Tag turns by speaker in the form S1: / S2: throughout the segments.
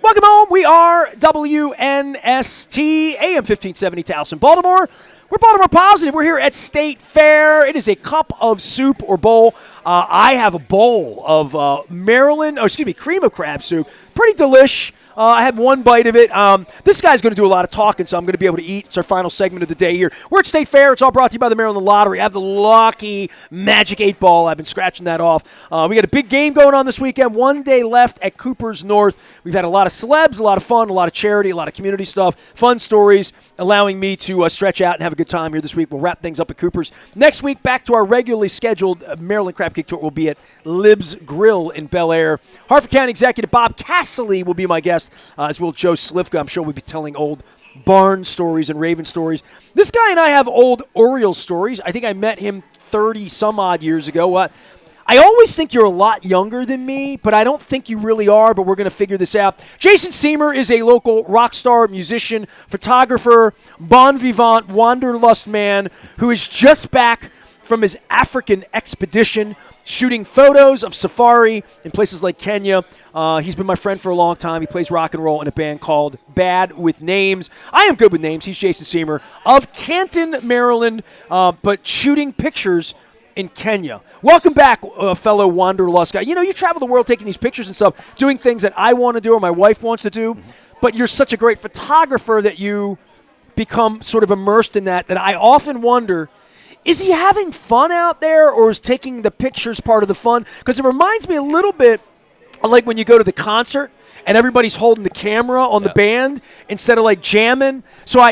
S1: Welcome home. We are WNST, AM 1570 Towson, Baltimore. We're Baltimore Positive. We're here at State Fair. It is a cup of soup or bowl. I have a bowl of cream of crab soup. Pretty delish. I had one bite of it. This guy's going to do a lot of talking, so I'm going to be able to eat. It's our final segment of the day here. We're at State Fair. It's all brought to you by the Maryland Lottery. I have the lucky Magic 8 Ball. I've been scratching that off. We got a big game going on this weekend. 1 day left at Cooper's North. We've had a lot of celebs, a lot of fun, a lot of charity, a lot of community stuff, fun stories, allowing me to stretch out and have a good time here this week. We'll wrap things up at Cooper's. Next week, back to our regularly scheduled Maryland Crab Cake Tour. Will be at Lib's Grill in Bel Air. Harford County Executive Bob Casserly will be my guest, as will Joe Slivka. I'm sure we'll be telling old barn stories and Raven stories. This guy and I have old Orioles stories. I think I met him 30-some-odd years ago. I always think you're a lot younger than me, but I don't think you really are, but we're going to figure this out. Jason Siemer is a local rock star, musician, photographer, bon vivant, wanderlust man who is just back from his African expedition, shooting photos of safari in places like Kenya. He's been my friend for a long time. He plays rock and roll in a band called Bad with Names. I am good with names. He's Jason Siemer of Canton, Maryland, but shooting pictures in Kenya. Welcome back, fellow wanderlust guy. You know, you travel the world taking these pictures and stuff, doing things that I want to do or my wife wants to do, but you're such a great photographer that you become sort of immersed in that I often wonder, is he having fun out there, or is taking the pictures part of the fun? Because it reminds me a little bit of like when you go to the concert and everybody's holding the camera on the band instead of like jamming. So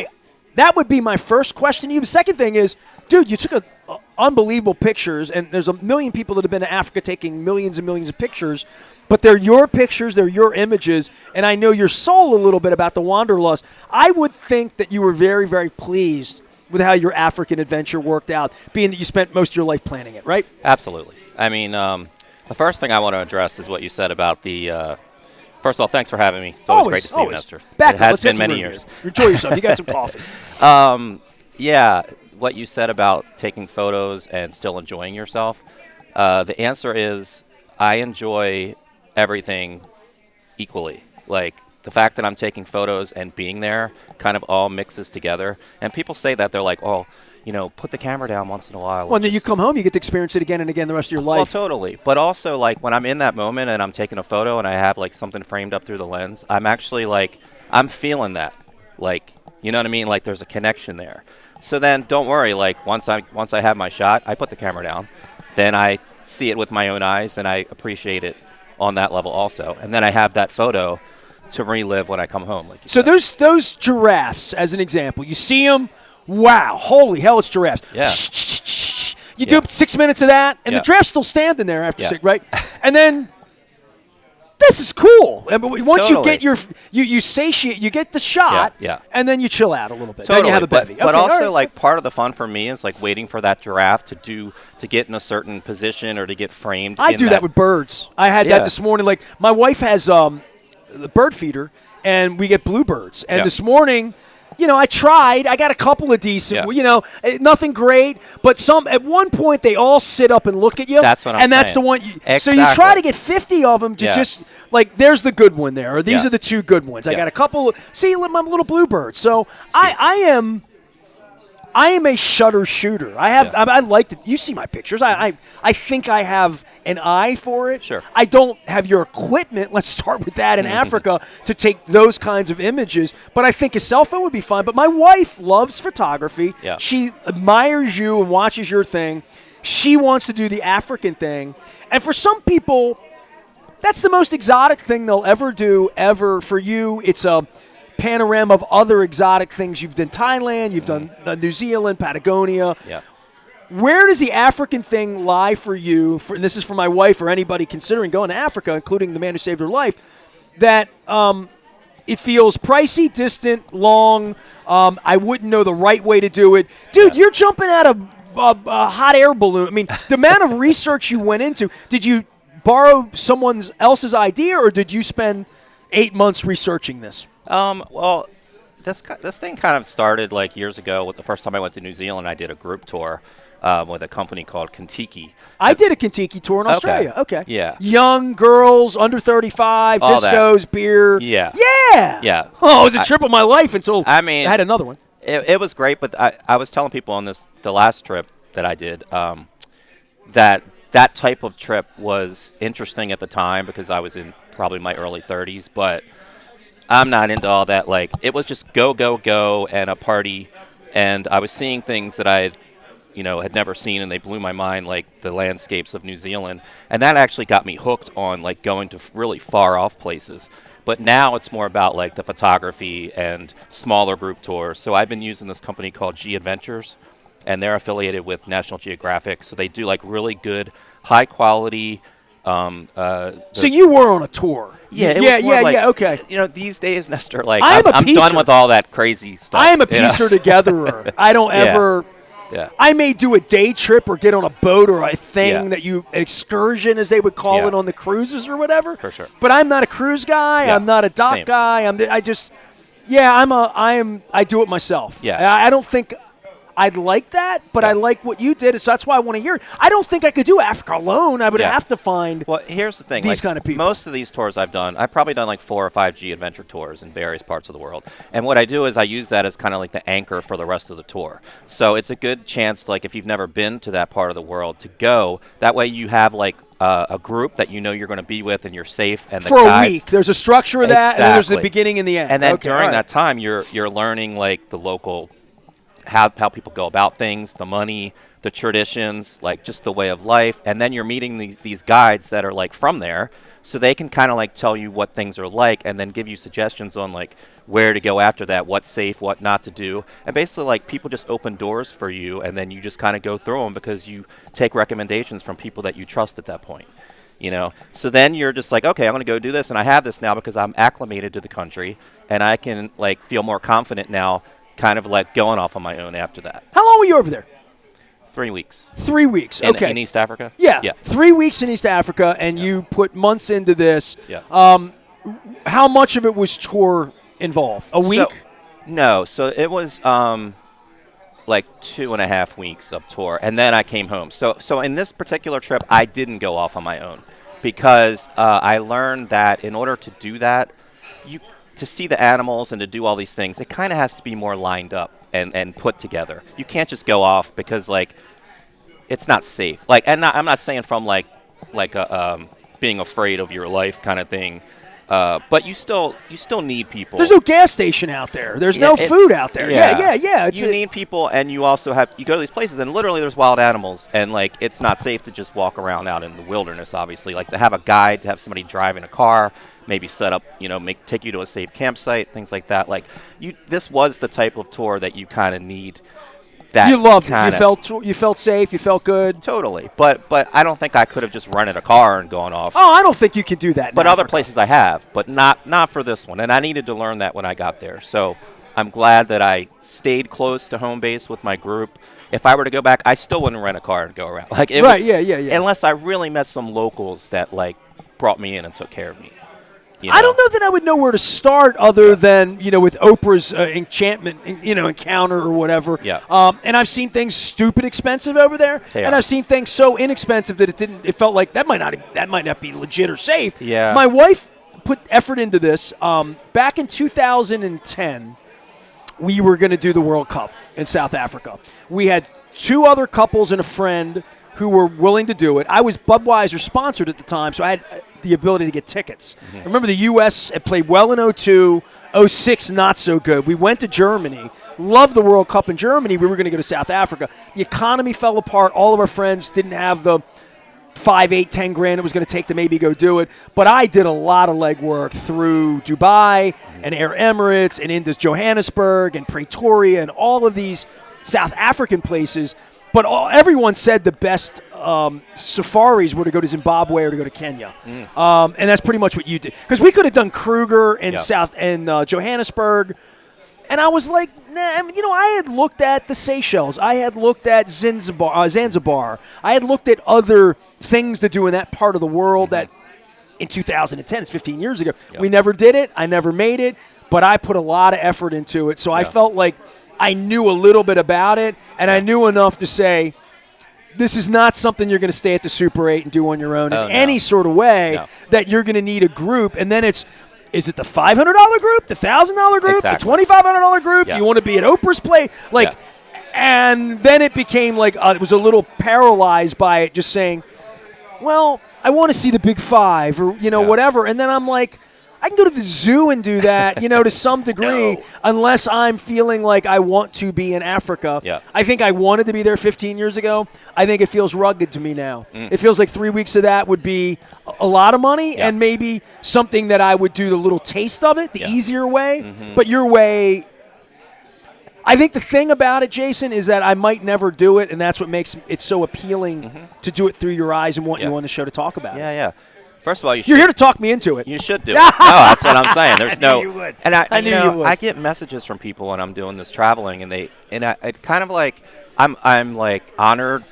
S1: that would be my first question to you. The second thing is, dude, you took unbelievable pictures, and there's a million people that have been to Africa taking millions and millions of pictures, but they're your pictures, they're your images, and I know your soul a little bit about the wanderlust. I would think that you were very, very pleased with how your African adventure worked out, being that you spent most of your life planning it, right?
S2: Absolutely. I mean, the first thing I want to address is what you said about the first of all, thanks for having me. It's always great to see you, Nestor.
S1: Back
S2: it has been many years.
S1: Enjoy yourself. You got some coffee.
S2: Yeah, what you said about taking photos and still enjoying yourself, the answer is I enjoy everything equally. Like, the fact that I'm taking photos and being there kind of all mixes together. And people say that, they're like, oh, you know, put the camera down once in a while.
S1: Well, then you come home, you get to experience it again and again the rest of your life.
S2: Well, totally. But also, like, when I'm in that moment and I'm taking a photo and I have, like, something framed up through the lens, I'm actually, like, I'm feeling that. Like, you know what I mean? Like, there's a connection there. So then, don't worry. Like, once I have my shot, I put the camera down. Then I see it with my own eyes, and I appreciate it on that level also. And then I have that photo to relive when I come home. Like
S1: so those giraffes, as an example, you see them, wow, holy hell, it's giraffes.
S2: Yeah.
S1: You do 6 minutes of that, and the giraffe's still standing there after 6, right? And then this is cool. And once you get you satiate, you get the shot, and then you chill out a little bit.
S2: Totally.
S1: Then you have a bevy.
S2: But also, like, part of the fun for me is like waiting for that giraffe to get in a certain position or to get framed.
S1: I do that with birds. I had that this morning. Like, my wife has the bird feeder, and we get bluebirds. And this morning, you know, I tried. I got a couple of decent, you know, nothing great. But at one point, they all sit up and look at you.
S2: That's what I'm saying.
S1: And that's the one. So you try to get 50 of them to just, like, there's the good one there. Or these are the two good ones. I got a couple. See, my little bluebird. So I am a shutter shooter. I like to. You see my pictures. I think I have an eye for it.
S2: Sure.
S1: I don't have your equipment. Let's start with that in Africa to take those kinds of images. But I think a cell phone would be fine. But my wife loves photography.
S2: Yeah.
S1: She admires you and watches your thing. She wants to do the African thing. And for some people, that's the most exotic thing they'll ever do, ever. For you, it's a panorama of other exotic things. You've done Thailand, you've done New Zealand, Patagonia.
S2: Yeah.
S1: Where does the African thing lie for you? And this is for my wife or anybody considering going to Africa, including the man who saved her life, that it feels pricey, distant, long. I wouldn't know the right way to do it. Dude, you're jumping out of a hot air balloon. I mean, the amount of research you went into, did you borrow someone else's idea, or did you spend 8 months researching this?
S2: Well, this thing kind of started like years ago. With the first time I went to New Zealand, I did a group tour with a company called Kentucky.
S1: I did a Kentucky tour in Australia. Okay.
S2: Yeah.
S1: Young girls, under 35,
S2: All
S1: discos,
S2: that.
S1: beer.
S2: Yeah.
S1: Yeah.
S2: Yeah.
S1: Oh, it was a trip of my life until I had another one.
S2: It was great, but I was telling people on the last trip that I did that type of trip was interesting at the time because I was in probably my early 30s, but I'm not into all that. Like, it was just go, go, go and a party, and I was seeing things that I had never seen, and they blew my mind, like the landscapes of New Zealand, and that actually got me hooked on like going to really far off places. But now it's more about like the photography and smaller group tours. So I've been using this company called G Adventures, and they're affiliated with National Geographic. So they do like really good, high quality.
S1: So you were on a tour.
S2: Yeah,
S1: okay.
S2: These days, Nestor, like
S1: I'm
S2: done with all that crazy stuff.
S1: I am a piecer togetherer. I don't ever.
S2: Yeah.
S1: I may do a day trip or get on a boat or a thing an excursion, as they would call it on the cruises or whatever.
S2: For sure.
S1: But I'm not a cruise guy.
S2: Yeah.
S1: I'm not a dock
S2: Same.
S1: guy. I do it myself.
S2: Yeah.
S1: I don't think I'd like that, but I like what you did, so that's why I want to hear it. I don't think I could do Africa alone. I would have to find
S2: here's the thing.
S1: These kind of people.
S2: Most of these tours I've probably done like 4 or 5 G adventure tours in various parts of the world. And what I do is I use that as kind of like the anchor for the rest of the tour. So it's a good chance, like if you've never been to that part of the world, to go. That way you have like a group that you're going to be with and you're safe. And
S1: for a week. There's a structure of that, and then there's the beginning and the end.
S2: And then during that time, you're learning like the local how people go about things, the money, the traditions, like just the way of life. And then you're meeting these guides that are like from there, so they can kind of like tell you what things are like and then give you suggestions on like where to go after that, what's safe, what not to do. And basically like people just open doors for you, and then you just kind of go through them because you take recommendations from people that you trust at that point. So then you're just like, okay, I'm going to go do this, and I have this now because I'm acclimated to the country, and I can like feel more confident now, kind of like going off on my own after that.
S1: How long were you over there?
S2: 3 weeks.
S1: 3 weeks, okay.
S2: In East Africa?
S1: Yeah. 3 weeks in East Africa, and you put months into this.
S2: Yeah.
S1: How much of it was tour involved? A week?
S2: So it was like 2.5 weeks of tour, and then I came home. So in this particular trip, I didn't go off on my own because I learned that in order to do that, to see the animals and to do all these things, it kind of has to be more lined up and put together. You can't just go off because like it's not safe. Like, and I'm not saying from like being afraid of your life kind of thing, but you still need people.
S1: There's no gas station out there. There's no food out there. Yeah.
S2: You need people, and you also you go to these places, and literally there's wild animals, and like it's not safe to just walk around out in the wilderness. Obviously, like to have a guide, to have somebody driving a car. Maybe set up, take you to a safe campsite, things like that. Like this was the type of tour that you kind of need. That
S1: you loved it. You felt safe. You felt good.
S2: Totally. But I don't think I could have just rented a car and gone off.
S1: Oh, I don't think you can do that.
S2: But other places I have, but not for this one. And I needed to learn that when I got there. So I'm glad that I stayed close to home base with my group. If I were to go back, I still wouldn't rent a car and go around. Like
S1: yeah.
S2: Unless I really met some locals that like brought me in and took care of me.
S1: I don't know that I would know where to start other than, with Oprah's enchantment, encounter or whatever.
S2: Yeah.
S1: And I've seen things stupid expensive over there, and I've seen things so inexpensive that it felt like that might not be legit or safe.
S2: Yeah.
S1: My wife put effort into this. Back in 2010, we were going to do the World Cup in South Africa. We had 2 other couples and a friend who were willing to do it. I was Budweiser sponsored at the time, so I had the ability to get tickets. Mm-hmm. I remember the U.S. had played well in 2002, 2006 not so good. We went to Germany, loved the World Cup in Germany. We were going to go to South Africa. The economy fell apart. All of our friends didn't have the 5, 8, 10 grand it was going to take to maybe go do it. But I did a lot of legwork through Dubai and Air Emirates and into Johannesburg and Pretoria and all of these South African places. But everyone said the best safaris were to go to Zimbabwe or to go to Kenya. And that's pretty much what you did. Because we could have done Kruger in Johannesburg. And I was like, nah, I had looked at the Seychelles. I had looked at Zanzibar. I had looked at other things to do in that part of the world that in 2010, it's 15 years ago. Yep. We never did it. I never made it. But I put a lot of effort into it. So I felt like I knew a little bit about it, and I knew enough to say, this is not something you're going to stay at the Super 8 and do on your own in
S2: no.
S1: any sort of way.
S2: No.
S1: That you're going to need a group, and then is it the $500 group, the $1,000 group,
S2: Exactly.
S1: the $2,500 group?
S2: Yeah.
S1: Do you want to be at Oprah's play? And then it became like it was a little paralyzed by it, just saying, well, I want to see the Big Five or whatever, and then I'm like, I can go to the zoo and do that, to some degree, unless I'm feeling like I want to be in Africa.
S2: Yeah.
S1: I think I wanted to be there 15 years ago. I think it feels rugged to me now. It feels like 3 weeks of that would be a lot of money and maybe something that I would do the little taste of it, the easier way. But your way, I think the thing about it, Jason, is that I might never do it, and that's what makes it so appealing to do it through your eyes and want you on the show to talk about it.
S2: Yeah. First of all,
S1: You're here to talk me into it.
S2: You should do it. No, that's what I'm saying. There's
S1: I knew you would.
S2: And
S1: I knew you would.
S2: I get messages from people when I'm doing this traveling, and it's kind of like I'm like honored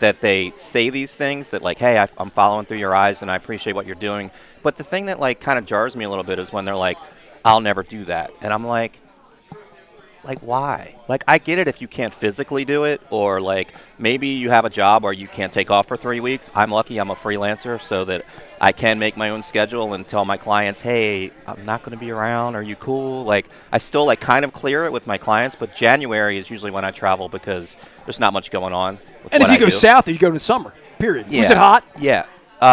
S2: that they say these things that like, hey, I'm following through your eyes, and I appreciate what you're doing. But the thing that like kind of jars me a little bit is when they're like, I'll never do that, and I'm like, why? Like, I get it if you can't physically do it, or like maybe you have a job or you can't take off for 3 weeks. I'm lucky I'm a freelancer so that I can make my own schedule and tell my clients, hey, I'm not going to be around. Are you cool? Like, I still like kind of clear it with my clients, but January is usually when I travel because there's not much going on.
S1: And if you go south, you go in the summer, period.
S2: Yeah.
S1: Was it hot?
S2: Yeah.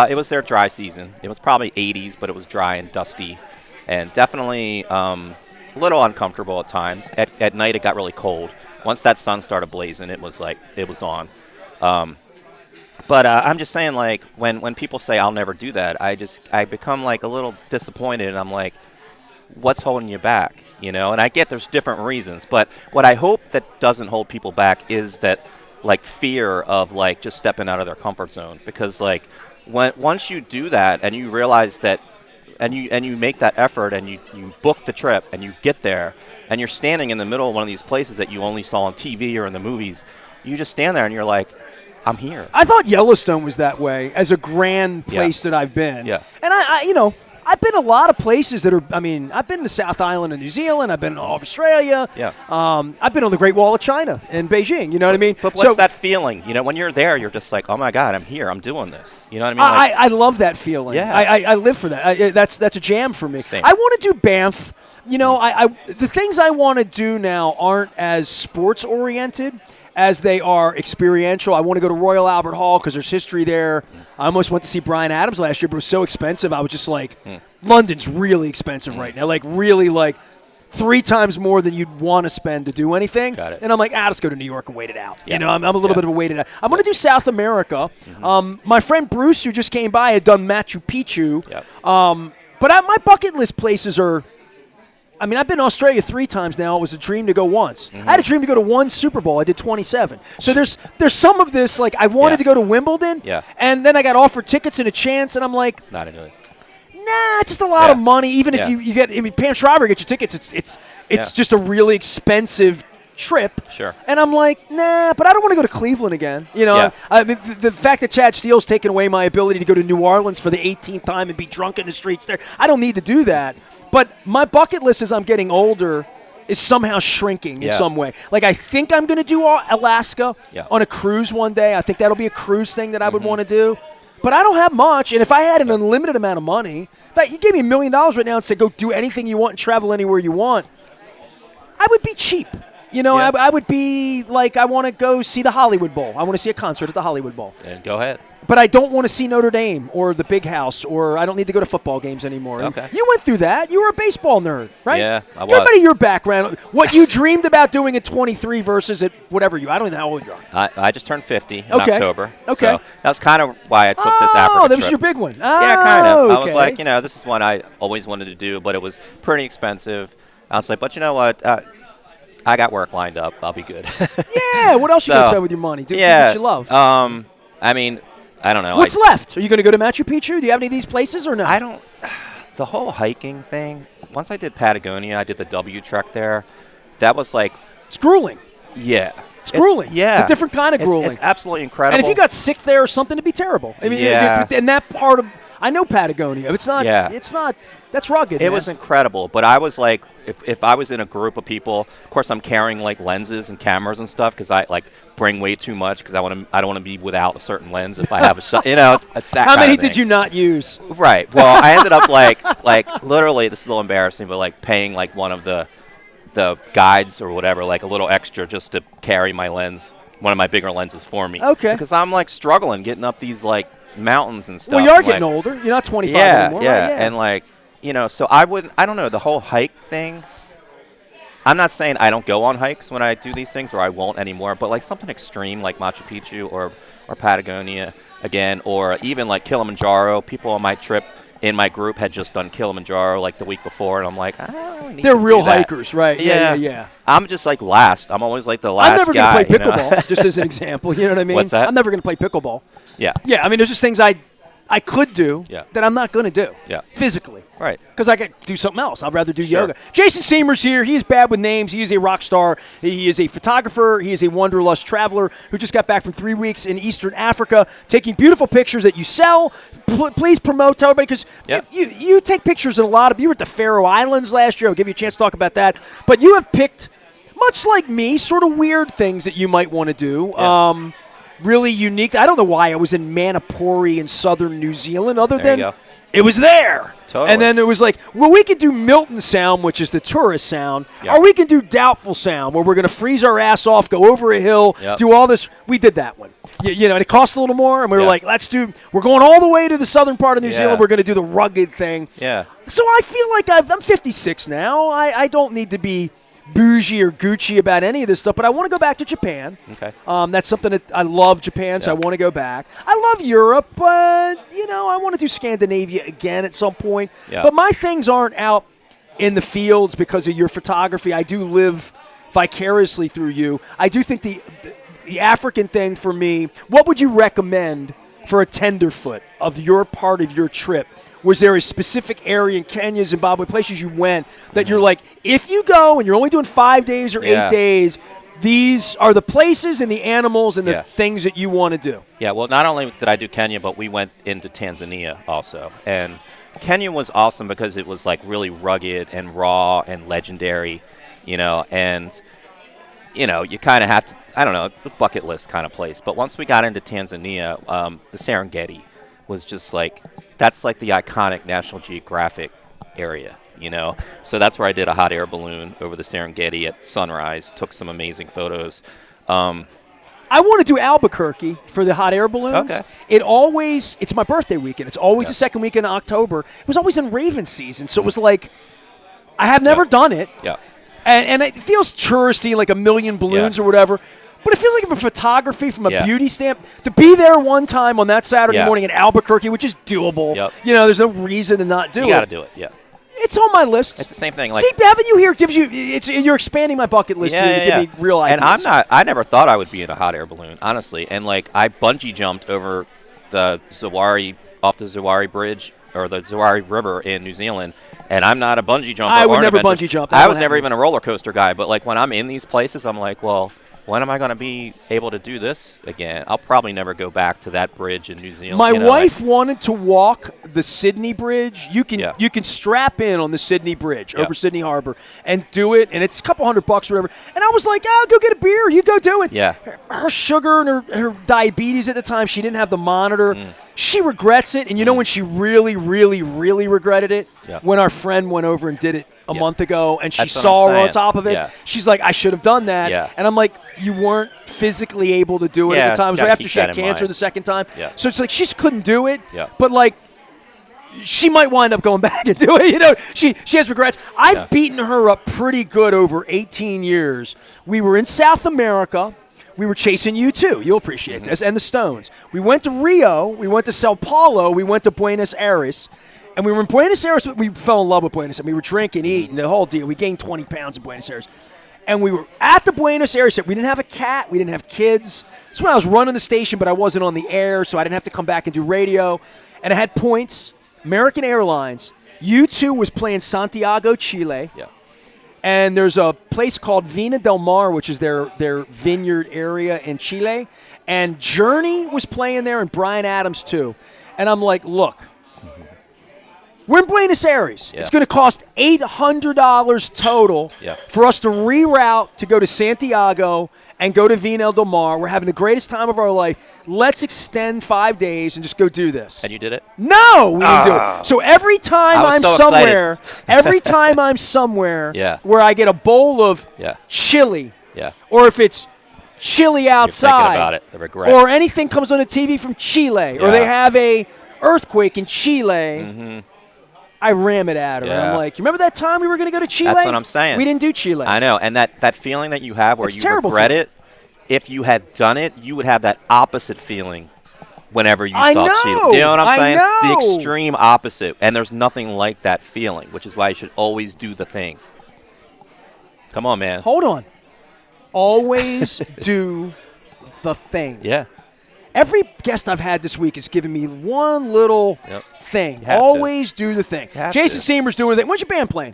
S2: It was their dry season. It was probably 80s, but it was dry and dusty and definitely a little uncomfortable at times. At night, it got really cold. Once that sun started blazing, it was on. But I'm just saying, like, when people say I'll never do that, I become like a little disappointed, and I'm like, what's holding you back? And I get there's different reasons, but what I hope that doesn't hold people back is that like fear of like just stepping out of their comfort zone, because like once you do that and you realize that and you make that effort and you book the trip and you get there and you're standing in the middle of one of these places that you only saw on TV or in the movies, you just stand there and you're like, I'm here.
S1: I thought Yellowstone was that way as a grand place that I've been.
S2: Yeah.
S1: And I've been a lot of places that are, I've been to South Island in New Zealand. I've been to Australia.
S2: Yeah.
S1: I've been on the Great Wall of China in Beijing. You know what I mean?
S2: But what's that feeling? When you're there, you're just like, oh my God, I'm here. I'm doing this. You know what I mean?
S1: I love that feeling.
S2: Yeah.
S1: I live for that. That's a jam for me.
S2: Same.
S1: I want to do Banff. The things I want to do now aren't as sports oriented as they are experiential. I want to go to Royal Albert Hall because there's history there. I almost went to see Bryan Adams last year, but it was so expensive. I was just like, London's really expensive right now. Like, really, like, 3 times more than you'd want to spend to do anything.
S2: Got it.
S1: And I'm like, let's go to New York and wait it out.
S2: Yeah.
S1: I'm a little bit of a wait it out. I'm going to do South America. My friend Bruce, who just came by, had done Machu Picchu.
S2: Yep.
S1: But my bucket list places are, I've been to Australia 3 times now. It was a dream to go once. I had a dream to go to 1 Super Bowl. I did 27. So there's some of this, like, I wanted to go to Wimbledon, and then I got offered tickets and a chance, and I'm like,
S2: not into it.
S1: Nah, it's just a lot of money. Even if you get, Pam Shriver gets your tickets, it's just a really expensive trip.
S2: Sure.
S1: And I'm like, nah, but I don't want to go to Cleveland again. The fact that Chad Steele's taken away my ability to go to New Orleans for the 18th time and be drunk in the streets there, I don't need to do that. But my bucket list as I'm getting older is somehow shrinking in some way. Like, I think I'm going to do Alaska on a cruise one day. I think that'll be a cruise thing that I would want to do. But I don't have much, and if I had an unlimited amount of money, in fact, you gave me $1 million right now and said go do anything you want and travel anywhere you want, I would be cheap. I would be like, I want to go see the Hollywood Bowl. I want to see a concert at the Hollywood Bowl.
S2: And go ahead.
S1: But I don't want to see Notre Dame or the Big House, or I don't need to go to football games anymore.
S2: Okay.
S1: You went through that. You were a baseball nerd, right?
S2: Yeah, I was.
S1: Give everybody your background. What you dreamed about doing at 23 versus at whatever I don't know how old you are.
S2: I just turned 50 in October.
S1: Okay.
S2: So that was kind of why I took this Africa
S1: Oh, that was
S2: trip.
S1: your big one.
S2: Yeah, kind of. I was
S1: Okay.
S2: like, this is one I always wanted to do, but it was pretty expensive. I was like, but you know what? I got work lined up. I'll be good.
S1: Yeah. What else you gonna spend with your money? Do what you love.
S2: I don't know.
S1: What's left? Are you going to go to Machu Picchu? Do you have any of these places or no?
S2: I don't. The whole hiking thing. Once I did Patagonia, I did the W trek there. That was like.
S1: It's grueling.
S2: Yeah.
S1: It's grueling.
S2: Yeah.
S1: It's a different kind of grueling.
S2: It's absolutely incredible.
S1: And if you got sick there or something, it'd be terrible.
S2: Yeah.
S1: And that part I know Patagonia. It's not.
S2: Yeah.
S1: It's not. That's rugged.
S2: It
S1: man.
S2: was incredible, but I was like, if I was in a group of people, of course I'm carrying like lenses and cameras and stuff because I like bring way too much because I don't want to be without a certain lens if I have a shot. You know, it's that.
S1: How
S2: kind
S1: many
S2: of thing.
S1: did you not use?
S2: Right. Well, I ended up like literally, this is a little embarrassing, but like paying like one of the guides or whatever, like a little extra just to carry my lens, one of my bigger lenses for me.
S1: Okay.
S2: Because I'm like struggling getting up these like mountains and stuff.
S1: Well, you are
S2: and,
S1: getting
S2: like,
S1: older. You're not 25
S2: yeah,
S1: anymore.
S2: yeah,
S1: Right? Yeah.
S2: and like so I don't know, the whole hike thing. I'm not saying I don't go on hikes when I do these things, or I won't anymore, but like something extreme like Machu Picchu or Patagonia again, or even like Kilimanjaro. People on my trip in my group had just done Kilimanjaro like the week before, and I'm like, I don't really need
S1: They're
S2: to
S1: real
S2: do that.
S1: hikers, right? Yeah.
S2: I'm just like last. I'm always like the last
S1: I'm never
S2: guy.
S1: going to play
S2: you know?
S1: pickleball, just as an example. You know what I mean?
S2: What's that?
S1: I'm never going to play pickleball.
S2: Yeah.
S1: Yeah, I mean, there's just things I could do
S2: Yeah.
S1: that I'm not going to do physically.
S2: Right.
S1: Because I could do something else. I'd rather do yoga. Jason Siemer's here. He's bad with names. He is a rock star. He is a photographer. He is a wanderlust traveler who just got back from 3 weeks in Eastern Africa, taking beautiful pictures that you sell. Please promote, tell everybody, because you take pictures in a lot of. You were at the Faroe Islands last year. I'll give you a chance to talk about that. But you have picked, much like me, sort of weird things that you might want to do.
S2: Yeah.
S1: Really unique. I don't know why I was in Manapori in southern New Zealand, other
S2: There you
S1: than
S2: go.
S1: it was there.
S2: Totally.
S1: And then it was like, well, we could do Milton Sound, which is the tourist sound, or we can do Doubtful Sound, where we're going to freeze our ass off, go over a hill, do all this. We did that one. You know, and it cost a little more, and we were like, we're going all the way to the southern part of New Zealand. We're going to do the rugged thing.
S2: Yeah.
S1: So I feel like I'm 56 now. I don't need to be bougie or Gucci about any of this stuff, but I want to go back to Japan.
S2: Okay.
S1: That's something that I love Japan, so I want to go back. I love Europe, but I want to do Scandinavia again at some point.
S2: Yeah.
S1: But my things aren't out in the fields because of your photography. I do live vicariously through you. I do think the African thing for me. What would you recommend for a tenderfoot of your part of your trip? Was there a specific area in Kenya, Zimbabwe, places you went that you're like, if you go and you're only doing 5 days or 8 days, these are the places and the animals and the things that you want to do?
S2: Yeah, well, not only did I do Kenya, but we went into Tanzania also. And Kenya was awesome because it was like really rugged and raw and legendary, and, you kind of have to, I don't know, a bucket list kind of place. But once we got into Tanzania, the Serengeti was just like, that's like the iconic National Geographic area, So that's where I did a hot air balloon over the Serengeti at sunrise, took some amazing photos.
S1: I want to do Albuquerque for the hot air balloons.
S2: Okay.
S1: It's my birthday weekend. It's always the second weekend in October. It was always in Raven season, so it was like, I have never done it.
S2: Yeah.
S1: And it feels touristy, like a million balloons or whatever. But it feels like for photography, from a beauty stamp, to be there one time on that Saturday morning in Albuquerque, which is doable.
S2: Yep.
S1: There's no reason to not do it.
S2: You got to do it, yeah.
S1: It's on my list.
S2: It's the same thing. Like,
S1: see, having you here gives you. You're expanding my bucket list here to give me real ideas.
S2: And I never thought I would be in a hot air balloon, honestly. And like, I bungee jumped over the off the Zawari Bridge or the Zawari River in New Zealand. And I'm not a bungee jumper.
S1: I would never bungee jump.
S2: I was never even a roller coaster guy. But like, when I'm in these places, I'm like, well, when am I going to be able to do this again? I'll probably never go back to that bridge in New Zealand.
S1: My wife wanted to walk the Sydney Bridge. You can strap in on the Sydney Bridge over Sydney Harbor and do it, and it's a couple $100 or whatever. And I was like, go get a beer. You go do it.
S2: Yeah.
S1: Her sugar and her diabetes at the time, she didn't have the monitor. She regrets it. And when she really, really, really regretted it?
S2: Yeah.
S1: When our friend went over and did it a month ago, and she
S2: That's what
S1: saw
S2: I'm
S1: her on
S2: saying.
S1: top of it.
S2: Yeah.
S1: She's like, I should have done that.
S2: Yeah.
S1: And I'm like, you weren't physically able to do it at the time. It was right after she had cancer the second time.
S2: Yeah.
S1: So it's like she just couldn't do it.
S2: Yeah.
S1: But like, she might wind up going back and do it. She has regrets. I've beaten her up pretty good over 18 years. We were in South America. We were chasing you too. You'll appreciate this. And the Stones. We went to Rio. We went to Sao Paulo. We went to Buenos Aires. And we were in Buenos Aires. We fell in love with Buenos Aires. We were drinking, eating, the whole deal. We gained 20 pounds in Buenos Aires. And we were at the Buenos Aires. We didn't have a cat. We didn't have kids. That's when I was running the station, but I wasn't on the air, so I didn't have to come back and do radio. And I had points. American Airlines. U2 was playing Santiago, Chile.
S2: Yeah.
S1: And there's a place called Vina del Mar, which is their vineyard area in Chile. And Journey was playing there, and Bryan Adams too. And I'm like, look, We're in Buenos Aires.
S2: Yeah.
S1: It's going to cost $800 total
S2: Yeah.
S1: for us to reroute to go to Santiago and go to Viña del Mar. We're having the greatest time of our life. Let's extend 5 days and just go do this.
S2: And you did it?
S1: No, we didn't do it. So every time
S2: I was
S1: I'm
S2: so
S1: somewhere, every time I'm somewhere
S2: Yeah.
S1: where I get a bowl of
S2: Yeah.
S1: chili,
S2: Yeah.
S1: or if it's chili outside,
S2: You're thinking about it, the regret.
S1: or anything comes on the TV from Chile, or
S2: Yeah.
S1: they have a earthquake in Chile, I ram it at her. And
S2: Yeah.
S1: I'm like, you remember that time we were going to go to Chile?
S2: That's what I'm saying.
S1: We didn't do Chile.
S2: I know, and that feeling that you have where
S1: It's
S2: you
S1: terrible
S2: regret
S1: feeling.
S2: it, if you had done it, you would have that opposite feeling whenever you
S1: I
S2: saw
S1: know.
S2: Chile. You know what I'm
S1: I
S2: saying?
S1: know.
S2: The extreme opposite, and there's nothing like that feeling, which is why you should always do the thing. Come on, man.
S1: Hold on. Always do the thing.
S2: Yeah.
S1: Every guest I've had this week has given me one little
S2: Yep.
S1: thing.
S2: have to.
S1: Always do the thing.
S2: have
S1: Jason
S2: to.
S1: Siemer's doing the thing. When's your band playing?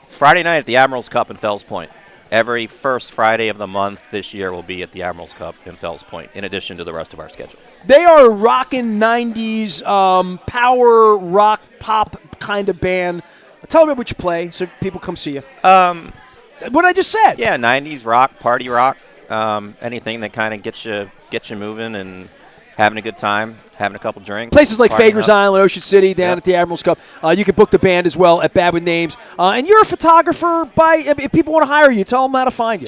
S2: Friday night at the Admirals Cup in Fells Point. Every first Friday of the month this year will be at the Admirals Cup in Fells Point, in addition to the rest of our schedule.
S1: They are a rockin' 90s power rock pop kind of band. Tell me what you play so people come see you. What I just said.
S2: Yeah, 90s rock, party rock, anything that kind of gets you moving and having a good time, having a couple drinks.
S1: Places like
S2: partying
S1: Fagers
S2: up.
S1: Island, Ocean City, down
S2: Yep.
S1: at the Admirals Cup. You can book the band as well at Bad With Names. And you're a photographer. If people want to hire you, tell them how to find you.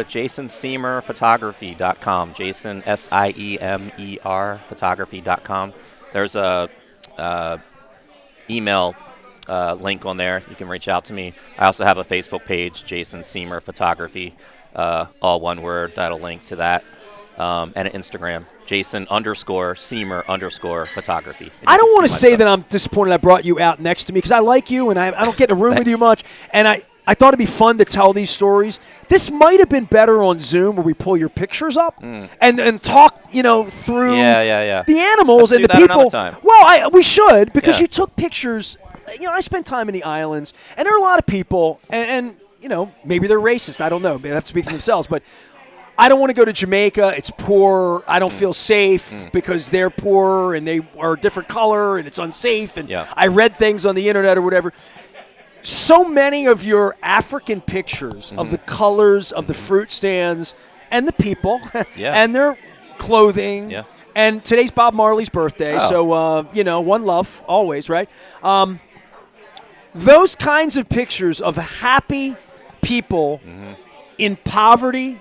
S2: Jason Siemer Photography.com. Jason, Siemer Photography.com. There's a email link on there. You can reach out to me. I also have a Facebook page, Jason Siemer Photography, all one word. That'll link to that. And an Instagram, Jason_Siemer_ photography.
S1: I don't want to say that I'm disappointed I brought you out next to me because I like you and I don't get in a room with you much. And I thought it'd be fun to tell these stories. This might have been better on Zoom where we pull your pictures up and talk, through the animals and
S2: Let's
S1: the
S2: do that
S1: people.
S2: another time.
S1: Well, we should because
S2: Yeah.
S1: you took pictures. I spent time in the islands and there are a lot of people and maybe they're racist. I don't know. They have to speak for themselves, but I don't want to go to Jamaica. It's poor. I don't feel safe because they're poor and they are a different color and it's unsafe. And
S2: Yeah.
S1: I read things on the internet or whatever. So many of your African pictures of the colors of the fruit stands and the people
S2: Yeah.
S1: and their clothing.
S2: Yeah.
S1: And today's Bob Marley's birthday.
S2: Oh.
S1: So, one love always, right? Those kinds of pictures of happy people in poverty,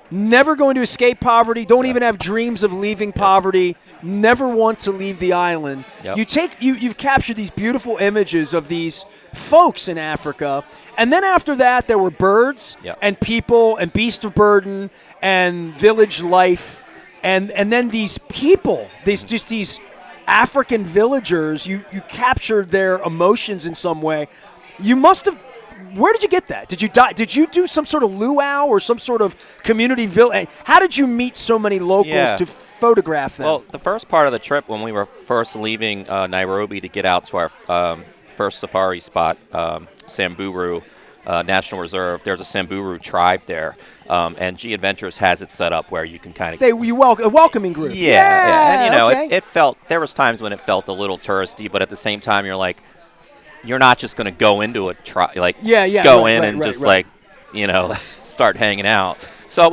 S1: never going to escape poverty, don't even have dreams of leaving poverty, never want to leave the island.
S2: Yep.
S1: You've captured these beautiful images of these folks in Africa, and then after that there were birds
S2: Yep.
S1: and people and beast of burden and village life, and then these people, these African villagers, you captured their emotions in some way. You must have. Where did you get that? Did you do some sort of luau or some sort of community village? How did you meet so many locals
S2: Yeah.
S1: to photograph them?
S2: Well, the first part of the trip when we were first leaving Nairobi to get out to our first safari spot, Samburu National Reserve, there's a Samburu tribe there. And G Adventures has it set up where you can kind of
S1: a welcoming group.
S2: Yeah. And
S1: okay.
S2: it felt, there was times when it felt a little touristy, but at the same time you're like, you're not just going to go into a go in and just start hanging out. So it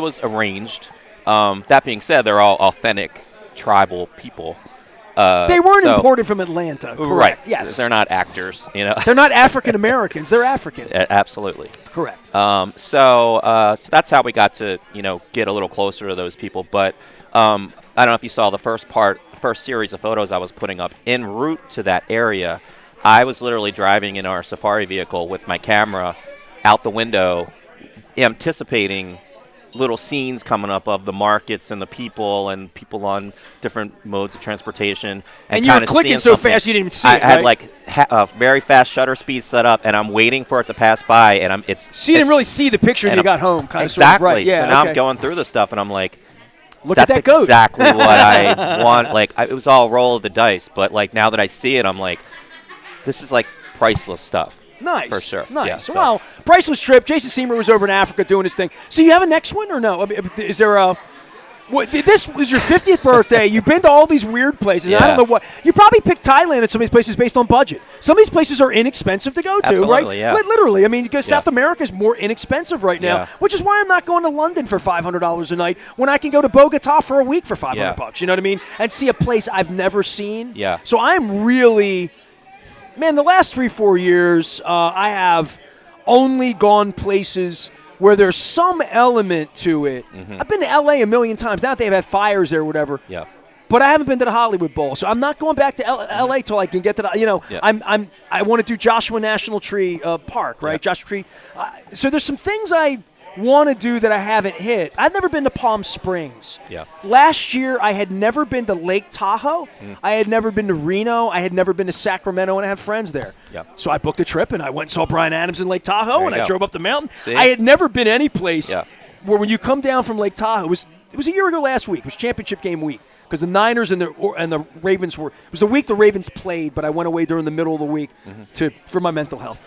S2: was arranged. That being said, they're all authentic tribal people.
S1: They weren't imported from Atlanta, correct?
S2: Right.
S1: Yes.
S2: They're not actors,
S1: They're not African Americans. They're African.
S2: Absolutely.
S1: Correct.
S2: So that's how we got to, get a little closer to those people. But I don't know if you saw the first series of photos I was putting up en route to that area. I was literally driving in our safari vehicle with my camera out the window, anticipating little scenes coming up of the markets and the people and people on different modes of transportation.
S1: And you were clicking so fast you didn't even see it,
S2: I
S1: right?
S2: had a very fast shutter speed set up, and I'm waiting for it to pass by, and
S1: So you didn't really see the picture until you got home, kind of.
S2: Exactly.
S1: Right? Yeah.
S2: So now
S1: okay.
S2: I'm going through this stuff, and I'm like,
S1: Look at
S2: that's
S1: that goat.
S2: exactly what I want. It was all roll of the dice, but now that I see it, I'm like, this is priceless stuff.
S1: Nice.
S2: For sure.
S1: Nice.
S2: Yeah, so.
S1: Wow. Priceless trip. Jason Siemer was over in Africa doing his thing. So you have a next one or no? I mean, is there a This was your 50th birthday. You've been to all these weird places.
S2: Yeah.
S1: I don't know what. You probably picked Thailand at some of these places based on budget. Some of these places are inexpensive to go to,
S2: Absolutely,
S1: right?
S2: yeah.
S1: Literally. I mean, because South America is more inexpensive right now,
S2: Yeah.
S1: which is why I'm not going to London for $500 a night when I can go to Bogota for a week for $500. You know what I mean? And see a place I've never seen.
S2: Yeah.
S1: So I'm really, man, the last 3-4 years, I have only gone places where there's some element to it. I've been to L.A. a million times. Now that they've had fires there or whatever.
S2: Yeah.
S1: But I haven't been to the Hollywood Bowl, so I'm not going back to L.A. till I can get to the.
S2: Yeah.
S1: I want to do Joshua National Tree Park, right?
S2: Yeah.
S1: Joshua Tree. So there's some things I want to do that I haven't hit. I've never been to Palm Springs.
S2: Yeah.
S1: Last year, I had never been to Lake Tahoe. I had never been to Reno. I had never been to Sacramento, and I have friends there.
S2: Yeah.
S1: So I booked a trip, and I went and saw Bryan Adams in Lake Tahoe,
S2: There
S1: and
S2: you
S1: I
S2: go.
S1: drove up the mountain.
S2: See?
S1: I had never been any place
S2: Yeah.
S1: where when you come down from Lake Tahoe, it was a year ago last week. It was championship game week. Because the Niners and the Ravens were – it was the week the Ravens played, but I went away during the middle of the week for my mental health.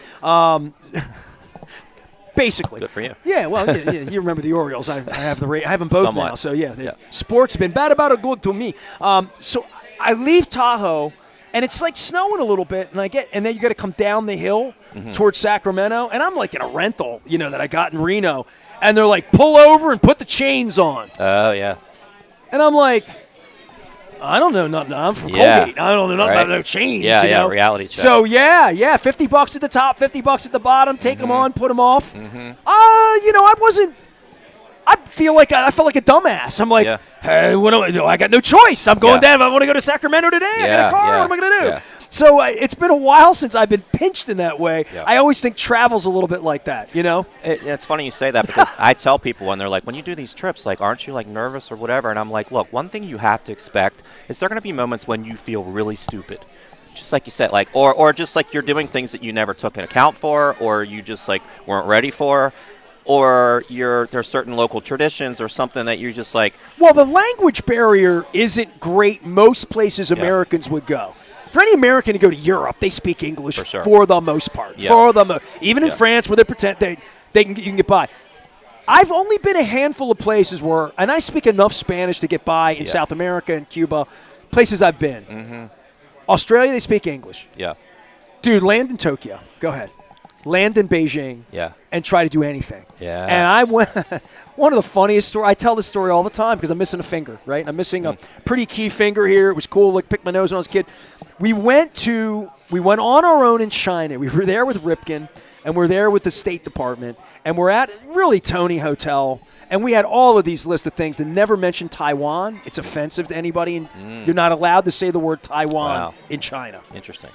S1: Basically.
S2: Good for you.
S1: Yeah, well, you remember the Orioles. I have them both
S2: Somewhat.
S1: now. So,
S2: Yeah.
S1: Sports been bad about it good to me. So I leave Tahoe, and it's like snowing a little bit, and then you got to come down the hill towards Sacramento, and I'm like in a rental, that I got in Reno, and they're like, pull over and put the chains on.
S2: Oh, yeah.
S1: And I'm like, I don't know nothing. I'm from
S2: Yeah.
S1: Colgate. I don't know nothing
S2: Right.
S1: about no chains.
S2: Yeah,
S1: you
S2: yeah,
S1: know?
S2: reality check.
S1: So, $50 at the top, $50 at the bottom. Take them on, put them off. I feel like I felt like a dumbass. I'm like,
S2: Yeah.
S1: hey, what do I do? I got no choice. I'm going
S2: Yeah.
S1: down. I want to go to Sacramento today. I got
S2: Yeah,
S1: a car.
S2: yeah,
S1: What am I going to do?
S2: yeah.
S1: So it's been a while since I've been pinched in that way.
S2: Yeah.
S1: I always think travel's a little bit like that,
S2: It's funny you say that because I tell people when they're like, when you do these trips, like, aren't you like nervous or whatever? And I'm like, look, one thing you have to expect is there going to be moments when you feel really stupid. Just like you said, like, or just like you're doing things that you never took into account for, or you just like weren't ready for, or there's certain local traditions or something that you're just like.
S1: Well, the language barrier isn't great most places Americans would go. For any American to go to Europe, they speak English
S2: For sure.
S1: for the most part.
S2: Yeah.
S1: For even in
S2: Yeah.
S1: France, where they pretend you can get by. I've only been a handful of places where, and I speak enough Spanish to get by in South America and Cuba, places I've been. Australia, they speak English.
S2: Yeah.
S1: Dude, land in Tokyo. Go ahead. Land in Beijing.
S2: Yeah.
S1: And try to do anything.
S2: Yeah.
S1: And I went. One of the funniest stories. I tell this story all the time because I'm missing a finger. Right. I'm missing a pretty key finger here. It was cool. Like pick my nose when I was a kid. We went on our own in China. We were there with Ripken, and we're there with the State Department, and we're at really Tony Hotel. And we had all of these lists of things that never mentioned Taiwan. It's offensive to anybody, and you're not allowed to say the word Taiwan in China.
S2: Interesting.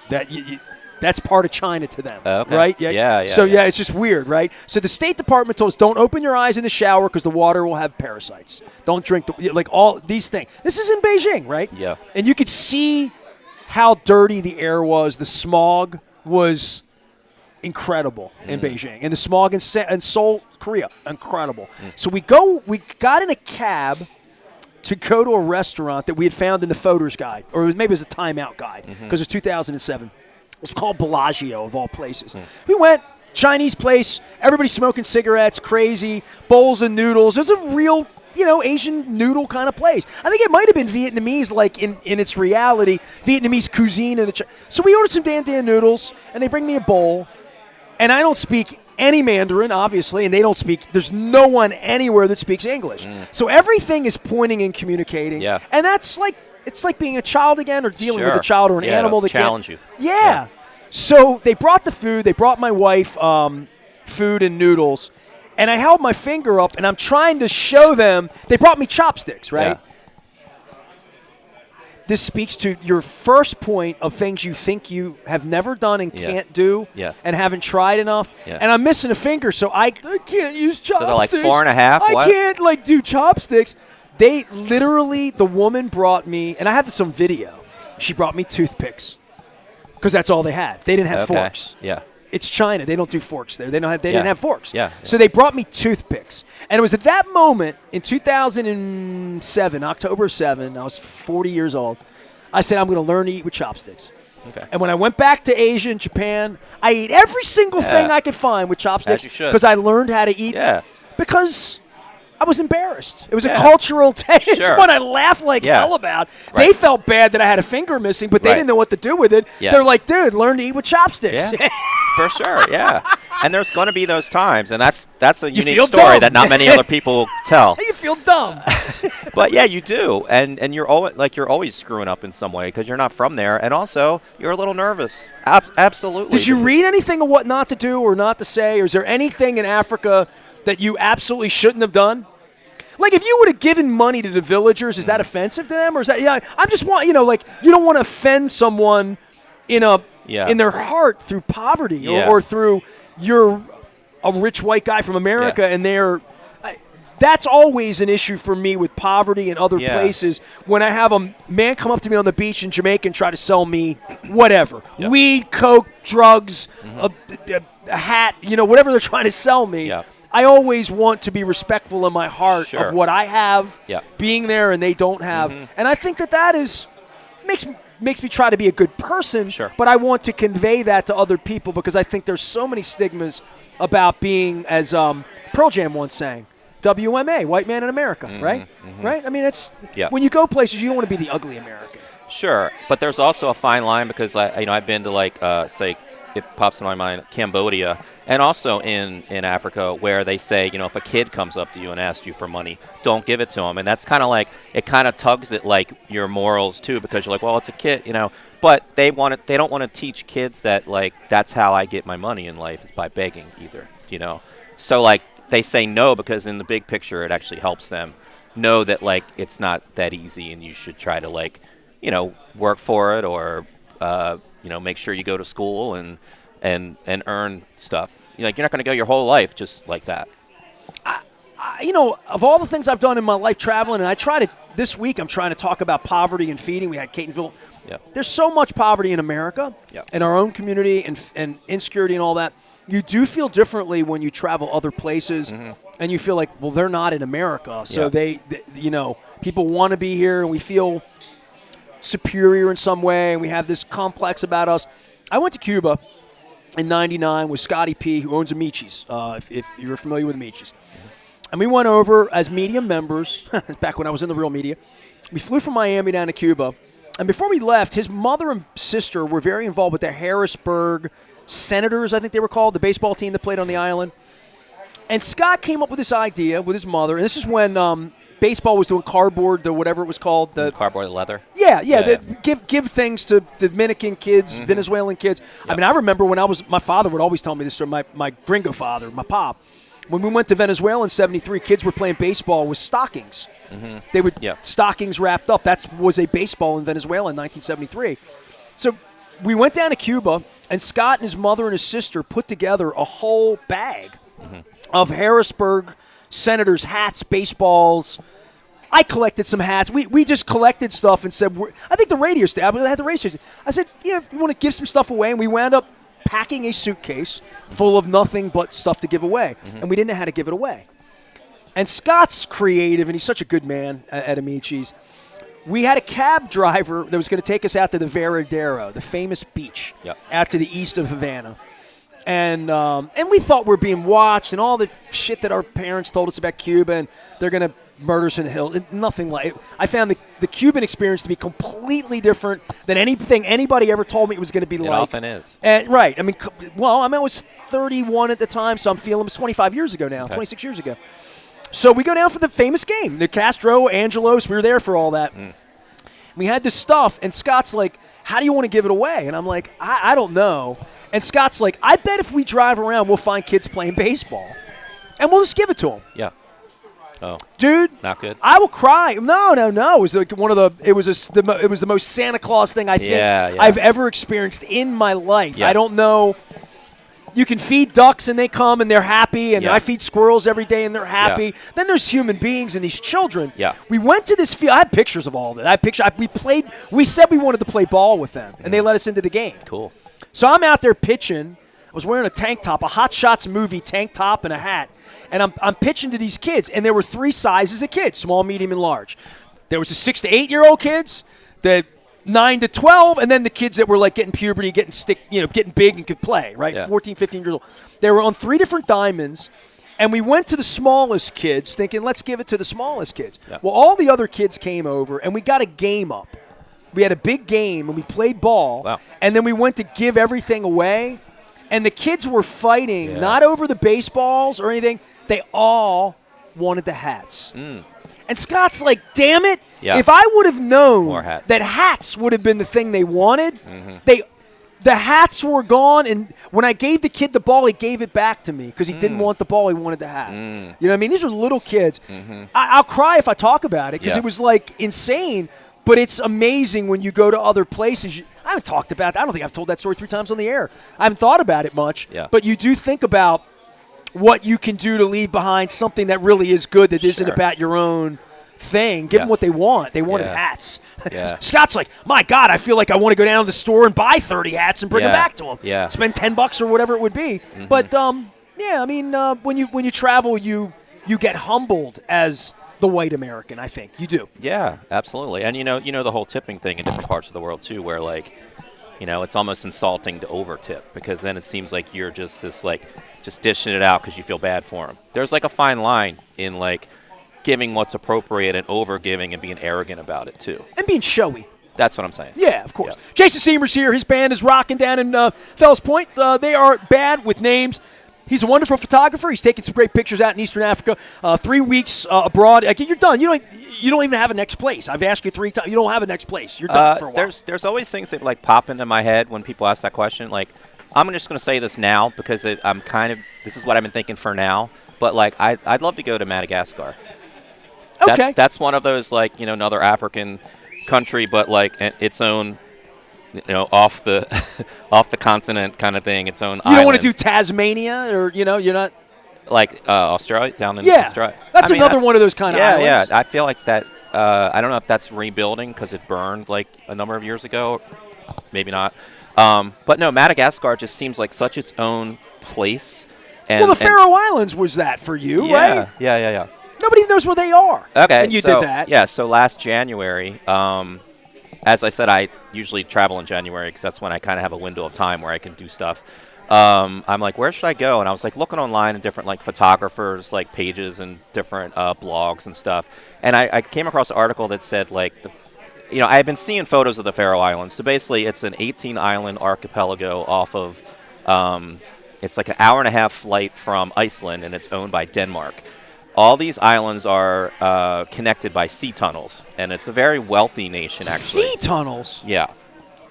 S1: That's part of China to them,
S2: Okay.
S1: right?
S2: Yeah.
S1: So, it's just weird, right? So the State Department told us, don't open your eyes in the shower because the water will have parasites. Don't drink, all these things. This is in Beijing, right?
S2: Yeah.
S1: And you could see how dirty the air was. The smog was incredible in Beijing. And the smog in Seoul, Korea, incredible. So we got in a cab to go to a restaurant that we had found in the Foder's Guide, or maybe it was a Time Out Guide, because it was 2007. It's called Bellagio, of all places. We went, Chinese place, everybody smoking cigarettes, crazy, bowls of noodles. It's a real, Asian noodle kind of place. I think it might have been Vietnamese, like in its reality, Vietnamese cuisine. So we ordered some Dan Dan noodles, and they bring me a bowl. And I don't speak any Mandarin, obviously, and they don't speak. There's no one anywhere that speaks English. So everything is pointing and communicating.
S2: Yeah.
S1: And that's like, it's like being a child again or dealing with
S2: Sure.
S1: a child or an
S2: Yeah,
S1: animal that
S2: challenge
S1: can't.
S2: you.
S1: Yeah. So they brought the food. They brought my wife food and noodles. And I held my finger up, and I'm trying to show them. They brought me chopsticks, right?
S2: Yeah.
S1: This speaks to your first point of things you think you have never done and can't do and haven't tried enough.
S2: Yeah.
S1: And I'm missing a finger, so I can't use chopsticks.
S2: So they're like 4.5?
S1: I
S2: What?
S1: can't do chopsticks. They literally, the woman brought me, and I have some video. She brought me toothpicks because that's all they had. They didn't have forks.
S2: Yeah.
S1: It's China. They don't do forks there. They didn't have forks.
S2: Yeah.
S1: So they brought me toothpicks. And it was at that moment in 2007, October 7, I was 40 years old. I said, I'm going to learn to eat with chopsticks.
S2: Okay.
S1: And when I went back to Asia and Japan, I ate every single thing I could find with chopsticks
S2: As you should.
S1: because I learned how to eat.
S2: Yeah.
S1: Because I was embarrassed. It was a cultural test. It's
S2: Sure.
S1: what I laughed like hell about.
S2: Right.
S1: They felt bad that I had a finger missing, but they
S2: Right.
S1: didn't know what to do with it.
S2: Yeah.
S1: They're like, dude, learn to eat with chopsticks.
S2: Yeah, for sure. Yeah, and there's going to be those times, and that's a unique
S1: feel
S2: story
S1: dumb.
S2: that not many other people tell.
S1: You feel dumb.
S2: But yeah, you do, and you're always screwing up in some way because you're not from there, and also you're a little nervous. Absolutely.
S1: Did you read anything of what not to do or not to say, or is there anything in Africa that you absolutely shouldn't have done? Like, if you would have given money to the villagers, is that offensive to them, or is that? Yeah, I just want you don't want to offend someone in their heart through poverty or through you're a rich white guy from America and they're. That's always an issue for me with poverty in other places. When I have a man come up to me on the beach in Jamaica and try to sell me whatever, weed, coke, drugs, a hat, whatever they're trying to sell me.
S2: Yeah.
S1: I always want to be respectful in my heart
S2: Sure.
S1: of what I have, being there and they don't have. And I think that is makes me try to be a good person, but I want to convey that to other people because I think there's so many stigmas about being, as Pearl Jam once sang, WMA, white man in America, right? Right? I mean, it's when you go places, you don't want to be the ugly American.
S2: Sure, but there's also a fine line because I've been to say it pops in my mind Cambodia and also in Africa where they say if a kid comes up to you and asks you for money, don't give it to him, and that's kind of like it kind of tugs at like your morals too because you're like, well, it's a kid, but they don't want to teach kids that like that's how I get my money in life is by begging either, so like. They say no because in the big picture it actually helps them know that like it's not that easy and you should try to like work for it or make sure you go to school and earn stuff. You're not going to go your whole life just like that.
S1: Of all the things I've done in my life traveling, and this week I'm trying to talk about poverty and feeding. We had Catonville. There's so much poverty in America, in our own community, and insecurity and all that. You do feel differently when you travel other places, and you feel like, well, they're not in America, so they people want to be here, and we feel superior in some way, and we have this complex about us. I went to Cuba in '99 with Scotty P, who owns Amici's, if you're familiar with Amici's. And we went over as media members, back when I was in the real media. We flew from Miami down to Cuba, and before we left, his mother and sister were very involved with the Harrisburg Senators, I think they were called, the baseball team that played on the island. And Scott came up with this idea with his mother, and this is when baseball was doing cardboard, or whatever it was called. The
S2: cardboard leather?
S1: Yeah. Give things to Dominican kids, Venezuelan kids. I mean, I remember when my father would always tell me this story, my gringo father, my pop. When we went to Venezuela in '73, kids were playing baseball with stockings. They would stockings wrapped up. That was a baseball in Venezuela in 1973. So we went down to Cuba, and Scott and his mother and his sister put together a whole bag of Harrisburg Senators hats, baseballs. I collected some hats. We just collected stuff and said, I think the radio station, I had the radio station. I said, if you want to give some stuff away, and we wound up packing a suitcase full of nothing but stuff to give away, and we didn't know how to give it away. And Scott's creative, and he's such a good man at Amici's. We had a cab driver that was going to take us out to the Veradero, the famous beach, out to the east of Havana. And we thought we were being watched and all the shit that our parents told us about Cuba, and they're going to murder us in the hill. Nothing like it. I found the Cuban experience to be completely different than anything anybody ever told me it was going to be like.
S2: It often is.
S1: Right. I mean, I was 31 at the time, so I'm feeling it was 25 years ago now, 26 years ago. So we go down for the famous game, the Castro, Angelos. We were there for all that. We had this stuff, and Scott's like, how do you want to give it away? And I'm like, I don't know. And Scott's like, I bet if we drive around, we'll find kids playing baseball. And we'll just give it to them.
S2: Yeah. Oh.
S1: Dude.
S2: Not good.
S1: I will cry. No. It was like it was the most Santa Claus thing I think I've ever experienced in my life. I don't know. You can feed ducks and they come and they're happy, and I feed squirrels every day and they're happy. Then there's human beings and these children. We went to this field. I have pictures of all of it. We said we wanted to play ball with them, and they let us into the game.
S2: Cool.
S1: So I'm out there pitching. I was wearing a tank top, a Hot Shots movie tank top and a hat, and I'm pitching to these kids, and there were three sizes of kids: small, medium, and large. There was the 6 to 8 year old kids, the 9 to 12, and then the kids that were like getting puberty, getting big and could play, right? 14, 15 years old. They were on three different diamonds, And we went to the smallest kids thinking, let's give it to the smallest kids.
S2: Yeah.
S1: Well, all the other kids came over, and we got a game up. We had a big game, and we played ball.
S2: Wow.
S1: And then we went to give everything away. And the kids were fighting, not over the baseballs or anything. They all wanted the hats. And Scott's like, damn it.
S2: Yeah.
S1: If I would have known
S2: hats.
S1: that hats would have been the thing they wanted, the hats were gone. And when I gave the kid the ball, he gave it back to me because he didn't want the ball. He wanted the hat. You know what I mean? These are little kids. I'll cry if I talk about it because it was like insane. But it's amazing when you go to other places. I haven't talked about that. I don't think I've told that story 3 times on the air. I haven't thought about it much.
S2: Yeah.
S1: But you do think about what you can do to leave behind something that really is good that isn't about your own thing. Give them what they want. They wanted hats.
S2: Yeah.
S1: Scott's like, my God, I feel like I want to go down to the store and buy 30 hats and bring them back to them.
S2: Yeah.
S1: Spend $10 or whatever it would be. But, I mean, when you travel, you get humbled as the white American, I think. You do.
S2: Yeah, absolutely. And you know the whole tipping thing in different parts of the world too, where like, it's almost insulting to over tip because then it seems like you're just this like just dishing it out because you feel bad for them. There's like a fine line in like giving what's appropriate and over giving and being arrogant about it too.
S1: And being showy.
S2: That's what I'm saying.
S1: Yeah, of course.
S2: Yeah.
S1: Jason Siemer's here. His band is rocking down in Fells Point. They are bad with names. He's a wonderful photographer. He's taking some great pictures out in Eastern Africa. 3 weeks abroad. You're done. You don't even have a next place. I've asked you 3 times. You don't have a next place. You're done for a while.
S2: There's always things that like pop into my head when people ask that question. Like, I'm just going to say this now because this is what I've been thinking for now. But like, I'd love to go to Madagascar.
S1: Okay.
S2: That's one of those like another African country, but like its own. Off the continent kind of thing, its own island.
S1: You don't want to do Tasmania or, you're not.
S2: Like Australia, down in
S1: Yeah,
S2: Australia.
S1: that's another one of those kind of islands.
S2: Yeah, I feel like that. I don't know if that's rebuilding because it burned like a number of years ago. Maybe not. But no, Madagascar just seems like such its own place.
S1: Well, the Faroe Islands was that for you, right?
S2: Yeah.
S1: Nobody knows where they are.
S2: Okay.
S1: And you did that.
S2: Yeah, so last January, as I said, I usually travel in January because that's when I kind of have a window of time where I can do stuff. I'm like, where should I go? And I was like looking online at different like photographers like pages and different blogs and stuff. And I came across an article that said like, I had been seeing photos of the Faroe Islands. So basically, it's an 18-island archipelago off of, it's like an hour-and-a-half flight from Iceland, and it's owned by Denmark. All these islands are connected by sea tunnels, and it's a very wealthy nation, actually.
S1: Sea tunnels?
S2: Yeah.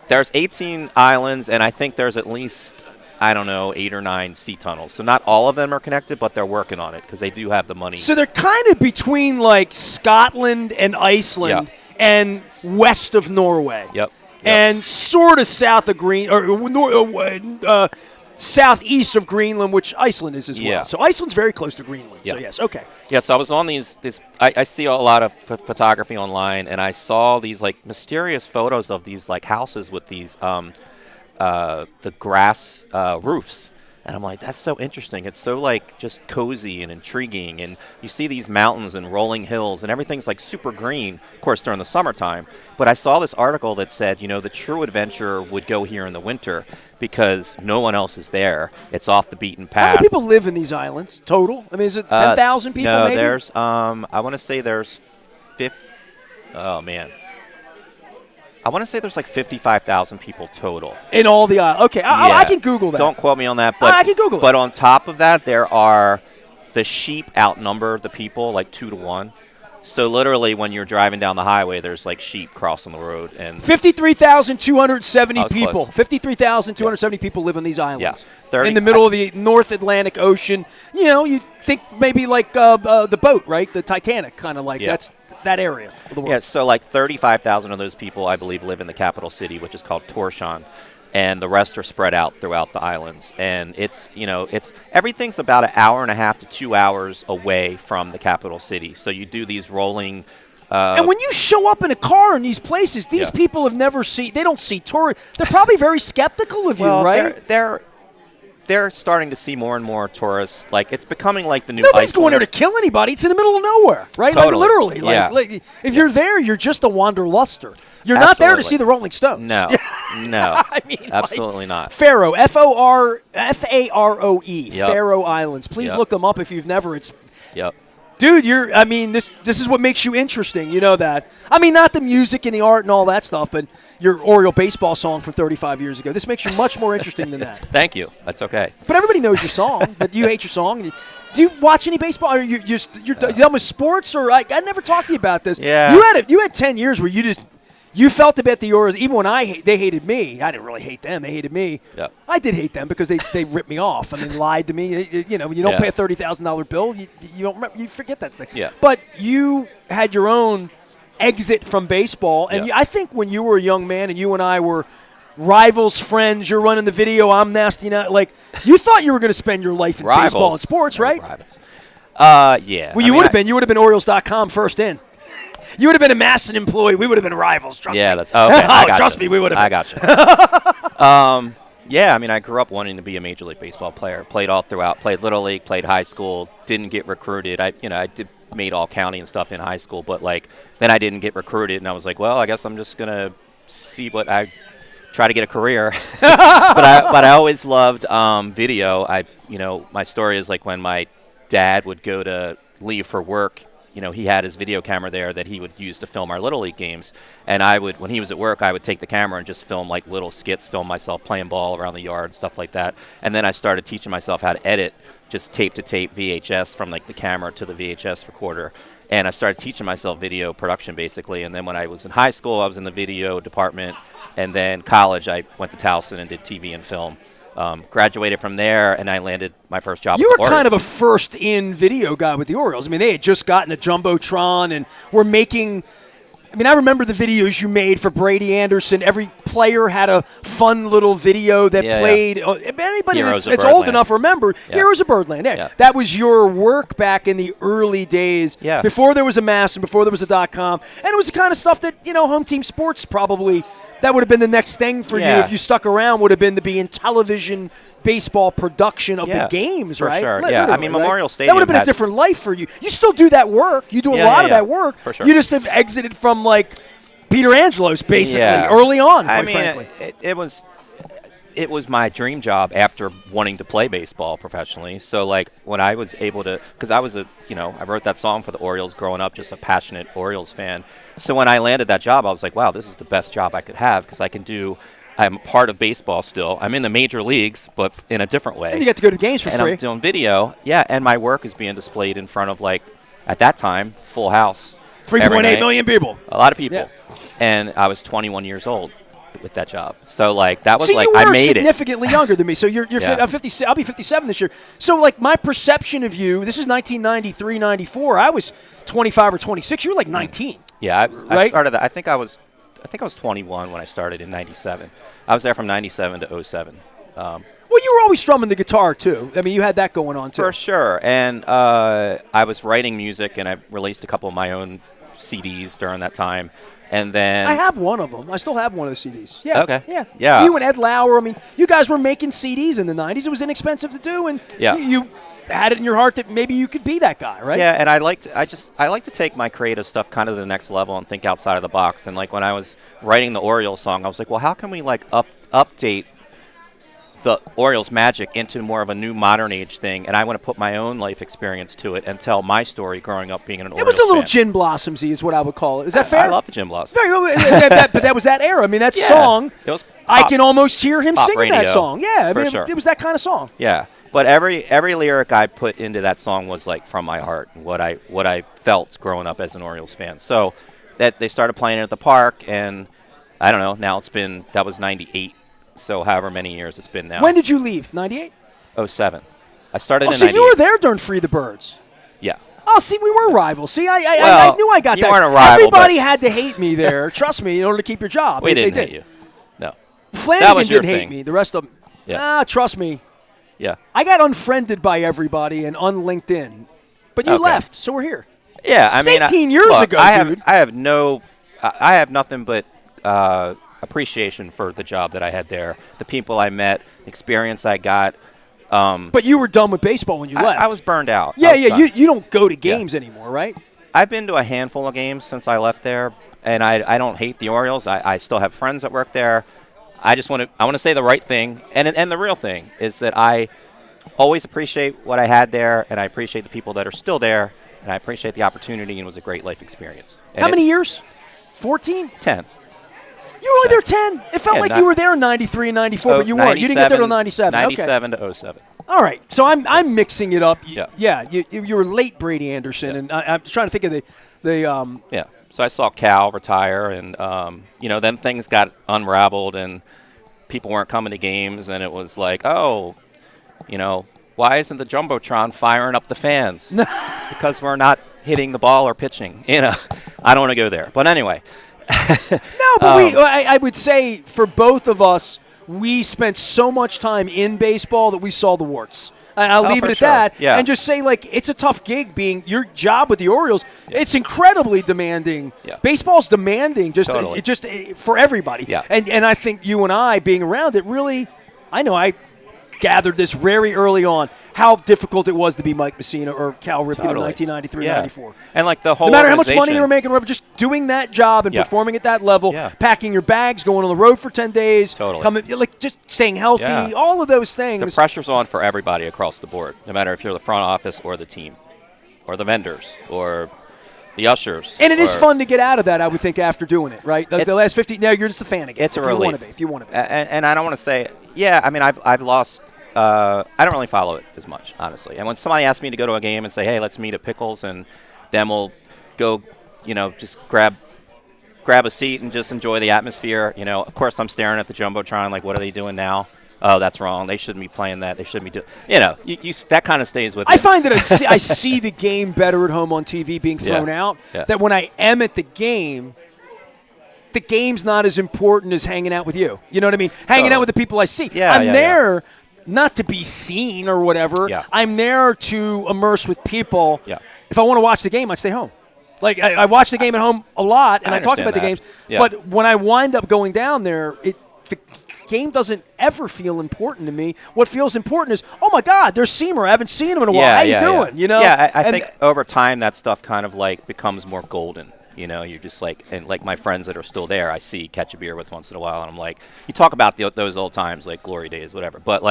S2: There's 18 islands, and I think there's at least, 8 or 9 sea tunnels. So not all of them are connected, but they're working on it because they do have the money.
S1: So they're kind of between, like, Scotland and Iceland and west of Norway.
S2: Yep.
S1: And sort of south of southeast of Greenland, which Iceland is as well.
S2: Yeah.
S1: So Iceland's very close to Greenland.
S2: Yeah.
S1: So, yes, okay.
S2: Yeah, so I was on I see a lot of photography online, and I saw these, like, mysterious photos of these, like, houses with these, the grass roofs. And I'm like, that's so interesting. It's so, like, just cozy and intriguing. And you see these mountains and rolling hills, and everything's, like, super green, of course, during the summertime. But I saw this article that said, the true adventurer would go here in the winter because no one else is there. It's off the beaten path.
S1: How many people live in these islands total? I mean, is it 10,000 people
S2: no,
S1: maybe?
S2: There's, I want to say there's 50. Oh, man. I want to say there's like 55,000 people total.
S1: In all the islands. Okay, I can Google that.
S2: Don't quote me on that. But
S1: I can Google it.
S2: But on top of that, there are the sheep outnumber the people like 2 to 1. So literally when you're driving down the highway, there's like sheep crossing the road. And
S1: 53,270 people.
S2: Close.
S1: 53,270 people live on these islands.
S2: Yeah.
S1: In the middle of the North Atlantic Ocean. You think maybe like the boat, right? The Titanic, kind of like that's that area of the world.
S2: Yeah, so like 35,000 of those people, I believe, live in the capital city, which is called Tórshavn, and the rest are spread out throughout the islands. And it's everything's about an hour and a half to 2 hours away from the capital city. So you do these rolling.
S1: And when you show up in a car in these places, these people have never seen. They don't see tourists. They're probably very skeptical of you, right?
S2: They're they're starting to see more and more tourists. Like, it's becoming like the new
S1: Nobody's
S2: Iceland.
S1: going there to kill anybody. It's in the middle of nowhere, right?
S2: Totally.
S1: Like, literally.
S2: Yeah.
S1: Like if you're there, you're just a wanderluster. You're not there to
S2: Absolutely.
S1: see the Rolling Stones.
S2: No.
S1: I mean,
S2: Absolutely not.
S1: Faroe, Faroe,
S2: Yep.
S1: Faroe Islands. Please
S2: Yep.
S1: look them up if you've never. It's
S2: Yep.
S1: Dude, this is what makes you interesting. You know that. I mean, not the music and the art and all that stuff, but your Oriole baseball song from 35 years ago. This makes you much more interesting than that.
S2: Thank you. That's okay.
S1: But everybody knows your song, but you hate your song. Do you watch any baseball? Or you're done with sports? Or I never talked to you about this.
S2: Yeah.
S1: You had 10 years where you felt about the Orioles, even when they hated me. I didn't really hate them. They hated me.
S2: Yep.
S1: I did hate them because they ripped me off. I mean, lied to me. You know, when you don't pay a $30,000 bill, you don't remember, you forget that thing.
S2: Yeah.
S1: But you had your own exit from baseball, and I think when you were a young man and you and I were rivals, friends, you're running the video, I'm nasty now. Like, you thought you were going to spend your life in baseball and sports, right?
S2: Rivals. Yeah.
S1: Well, you would have been. You would have been Orioles.com first in. You would have been a Masson employee. We would have been rivals. Trust me.
S2: Yeah, that's okay.
S1: Trust me, we would have been.
S2: I got you. Yeah, I mean, I grew up wanting to be a Major League Baseball player. Played all throughout. Played Little League. Played high school. Didn't get recruited. I made all county and stuff in high school, but then I didn't get recruited, and I was like, well, I guess I'm just gonna see what I try to get a career. but I always loved video. My story is like when my dad would go to leave for work. He had his video camera there that he would use to film our Little League games. And when he was at work, I would take the camera and just film like little skits, film myself playing ball around the yard and stuff like that. And then I started teaching myself how to edit, just tape to tape VHS from like the camera to the VHS recorder. And I started teaching myself video production basically. And then when I was in high school, I was in the video department. And then college, I went to Towson and did TV and film. Graduated from there, and I landed my first job.
S1: You were kind of a first-in video guy with the Orioles. I mean, they had just gotten a Jumbotron and were making – I mean, I remember the videos you made for Brady Anderson. Every player had a fun little video that played. Yeah. Anybody that's old enough remember Heroes of Birdland. Yeah. That was your work back in the early days, before there was a Masson, before there was a .com. And it was the kind of stuff that, Home Team Sports probably – that would have been the next thing for you if you stuck around, would have been to be in television baseball production of the games,
S2: for
S1: right?
S2: Sure. Yeah, I mean, Memorial Stadium.
S1: That would have been a different life for you. You still do that work. You do a lot of that work.
S2: For sure.
S1: You just have exited from, like, Peter Angelo's, basically, early on, frankly.
S2: It was my dream job after wanting to play baseball professionally. So, like, when I was able to – because I was I wrote that song for the Orioles growing up, just a passionate Orioles fan. So when I landed that job, I was like, wow, this is the best job I could have because I'm a part of baseball still. I'm in the major leagues, but in a different way.
S1: And you get to go to the games for free.
S2: And I'm doing video. Yeah, and my work is being displayed in front of, like, at that time, full house.
S1: 3.8 million people.
S2: A lot of people.
S1: Yeah.
S2: And I was 21 years old with that job. So, like, that was
S1: I made it.
S2: You were
S1: significantly younger than me. So you're I'm 50, I'll be 57 this year. So, like, my perception of you, this is 1993, 94. I was 25 or 26. You were like 19.
S2: Yeah, I started that. I think I was 21 when I started in 97. I was there from 97 to 07.
S1: Well, you were always strumming the guitar, too. I mean, you had that going on, too.
S2: For sure. And I was writing music, and I released a couple of my own CDs during that time. And then
S1: I have one of them. I still have one of the CDs. Yeah.
S2: Okay.
S1: Yeah. You and Ed Lauer. I mean, you guys were making CDs in the 90s. It was inexpensive to do, and you had it in your heart that maybe you could be that guy, right?
S2: Yeah, and I like to take my creative stuff kind of to the next level and think outside of the box. And like when I was writing the Orioles song, I was like, well, how can we like update the Orioles magic into more of a new modern age thing? And I want to put my own life experience to it and tell my story growing up being an Orioles fan.
S1: It was a little Gin Blossomsy is what I would call it. Is that fair?
S2: I love the Gin Blossoms.
S1: But that was that era. I mean, that song,
S2: it was
S1: I can almost hear him singing
S2: radio,
S1: that song. Yeah, I mean,
S2: sure.
S1: It was that kind of song.
S2: Yeah. But every lyric I put into that song was like from my heart and what I felt growing up as an Orioles fan. So that they started playing it at the park, and I don't know. Now that was 98. So however many years it's been now.
S1: When did you leave? 98?
S2: 07. I started in 98.
S1: So you were there during Free the Birds.
S2: Yeah.
S1: Oh, see, we were rivals. See, I knew I got
S2: you
S1: that.
S2: Weren't a rival,
S1: everybody had to hate me there. Trust me, in order to keep your job.
S2: We didn't hate you. No.
S1: Flanagan didn't hate me. The rest of them. Trust me.
S2: Yeah.
S1: I got unfriended by everybody and un-LinkedIn. But you left, so we're here.
S2: Yeah, I mean,
S1: 18 years ago, dude.
S2: I have nothing but appreciation for the job that I had there, the people I met, the experience I got.
S1: But you were done with baseball when you left.
S2: I was burned out.
S1: Yeah. You don't go to games anymore, right?
S2: I've been to a handful of games since I left there, and I don't hate the Orioles. I still have friends that work there. I want to say the right thing, and the real thing is that I always appreciate what I had there, and I appreciate the people that are still there, and I appreciate the opportunity, and it was a great life experience. And
S1: how many years? 14?
S2: 10.
S1: You were only there 10? It felt like you were there in 93 and 94, but you weren't. You didn't get there till 97.
S2: 97 to 07.
S1: All right. So I'm mixing it up.
S2: Yeah.
S1: You were late Brady Anderson, and I'm trying to think of the
S2: Yeah. So I saw Cal retire, and, then things got unraveled, and people weren't coming to games, and it was like, why isn't the Jumbotron firing up the fans? Because we're not hitting the ball or pitching. I don't want to go there. But anyway.
S1: No, but I would say for both of us, we spent so much time in baseball that we saw the warts. I'll leave it at that, and just say, it's a tough gig being your job with the Orioles. Yeah. It's incredibly demanding. Yeah. Baseball's demanding for everybody.
S2: Yeah.
S1: And I think you and I being around it really, I gathered this very early on how difficult it was to be Mike Messina or Cal Ripken in 1993, 94.
S2: And the whole
S1: no matter how much money they were making, just doing that job and performing at that level, packing your bags, going on the road for 10 days, coming, just staying healthy, all of those things.
S2: The pressure's on for everybody across the board, no matter if you're the front office or the team or the vendors or the ushers.
S1: And it is fun to get out of that, I would think, after doing it, right? The last 15, now you're just a fan again.
S2: It's a relief.
S1: If you want to be.
S2: And I don't want to say, I've lost. I don't really follow it as much, honestly. And when somebody asks me to go to a game and say, hey, let's meet at Pickles, and then we'll go, just grab a seat and just enjoy the atmosphere. Of course, I'm staring at the Jumbotron like, what are they doing now? Oh, that's wrong. They shouldn't be playing that. They shouldn't be doing. That kind of stays with me.
S1: I find that I see the game better at home on TV being thrown out. Yeah. That when I am at the game's not as important as hanging out with you. You know what I mean? Hanging out with the people I see. I'm there not to be seen or whatever. Yeah. I'm there to immerse with people. Yeah. If I want to watch the game, I stay home. I watch the game at home a lot, and I talk about the games. Yeah. But when I wind up going down there, the game doesn't ever feel important to me. What feels important is, oh, my God, there's Siemer. I haven't seen him in a while. How you doing?
S2: Yeah, I think over time that stuff kind of becomes more golden. You're just and my friends that are still there, I see catch a beer with once in a while, and I'm like, you talk about those old times, glory days, whatever. But